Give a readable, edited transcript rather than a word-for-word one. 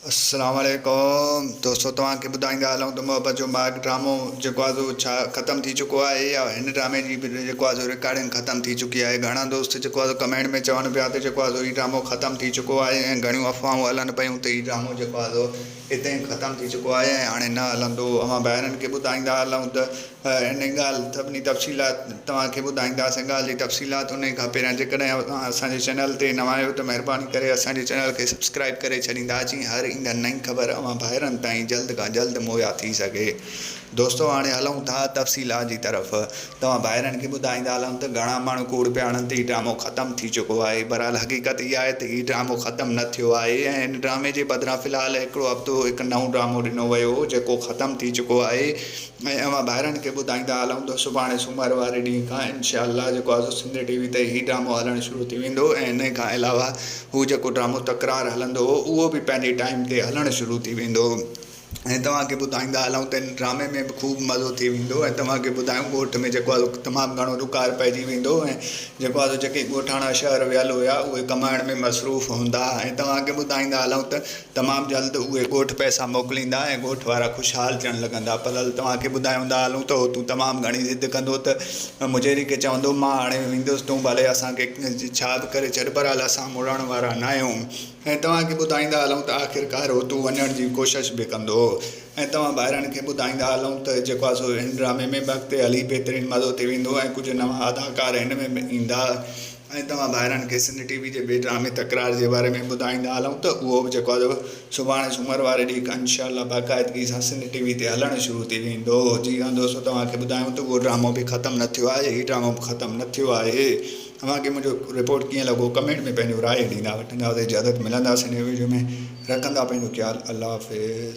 अस्सलाम वालेकुम दोस्तों, तव्हांखे ॿुधाईंदा हलूं त मोहब्बत जो मार्ग ड्रामो जेको आहे छा ख़तमु थी चुको आहे या हिन ड्रामे जी जेको आहे रिकॉर्डिंग ख़तमु थी चुकी आहे। घणा दोस्त जेको आहे कमेंट में चवनि पिया त जेको आहे हीउ ड्रामो ख़तमु थी चुको आहे ऐं घणियूं अफ़वाहूं हलनि पियूं त हीउ ड्रामो जेको आहे हिते ई ख़तमु थी चुको आहे ऐं हाणे न हलंदो। असां ॿाहिरनि खे ॿुधाईंदा हलूं त हिन ॻाल्हि सभिनी तफ़सीलात तव्हांखे ॿुधाईंदासीं। ॻाल्हि जी तफ़सीलात उन खां पहिरियां जेकॾहिं असांजे चैनल ते नवां आहियो त महिरबानी करे असांजे चैनल खे सब्सक्राइब करे छॾींदा जीअं हर ईंदड़ नई ख़बर अवां ॿाहिरनि ताईं जल्द खां जल्द मुहैया थी सघे। दोस्तों हाणे हलूं था तफ़सीलात जी तरफ़। तव्हां ॿाहिरनि खे ॿुधाईंदा हलूं त घणा माण्हू कूड़ पिया हणनि त हीउ ड्रामो ख़तमु थी चुको आहे। बहरहाल हक़ीक़त इहा आहे त हीउ ड्रामो ख़तमु न थियो आहे ऐं हिन ड्रामे जे बदिरां फ़िलहाल हिकिड़ो हफ़्तो हिकु नओं ड्रामो ॾिनो वियो हो जेको ख़तमु थी चुको आहे। ऐं अवां ॿाहिरनि खे ॿुधाईंदा हलूं त सुभाणे सूमर वारे ॾींहुं खां इनशा अल्लाह जेको आहे सिंध टीवी ते हीउ ड्रामो हलणु शुरू थी वेंदो ऐं इन खां अलावा हू जेको ड्रामो तकरार हलंदो हो उहो बि पंहिंजे टाइम ते हलणु शुरू थी वेंदो। ऐं तव्हांखे ॿुधाईंदा हलूं त हिन ड्रामे में बि ख़ूब मज़ो थी वेंदो ऐं तव्हांखे ॿुधायूं ॻोठ में जेको आहे तमामु घणो ॾुकार पइजी वेंदो ऐं जेको आहे जेके ॻोठाणा शहर वियल हुआ उहे कमाइण में मसरूफ़ हूंदा ऐं तव्हांखे ॿुधाईंदा हलूं त तमामु जल्द उहे ॻोठ पैसा मोकिलींदा ऐं ॻोठ वारा ख़ुशहाल थियणु लॻंदा। पर तव्हांखे ॿुधाईंदा हलूं त तूं तमामु घणी ज़िद कंदो त मुंहिंजे खे चवंदो मां हाणे वेंदुसि, तूं भले असांखे छा बि करे छॾ, पर हाल असां मुड़ण वारा न आहियूं। ऐं तव्हांखे ॿुधाईंदा हलूं त आख़िरकार तूं वञण जी कोशिशि बि कंदो। ऐं तव्हां ॿाहिरनि खे ॿुधाईंदा हलूं त जेको आहे हिन ड्रामे में बि अॻिते हली बहितरीनु मज़ो थी वेंदो ऐं कुझु नवां अदाकार हिन में बि ईंदा। ऐं तव्हां ॿाहिरनि खे सिंध टीवी जे ॿिए ड्रामे तकरार जे बारे में ॿुधाईंदा हलूं त उहो बि जेको आहे सुभाणे सूमर वारे ॾींहुं खां इनशा अल्लाह बाक़ाइदगी सां सिंध टीवी ते हलणु शुरू थी वेंदो। जी हां दोस्तों, तव्हांखे ॿुधायूं त उहो ड्रामो बि ख़तमु न थियो आहे, हीउ ड्रामो बि ख़तमु न थियो आहे। तव्हांखे मुंहिंजो रिपोर्ट कीअं लॻो कमेंट में पंहिंजो राय ॾींदा। वठंदा इजाज़त, मिलंदासीं नए वीडियो में। रखंदा पंहिंजो ख़्यालु। अल्लाह हाफ़िज़।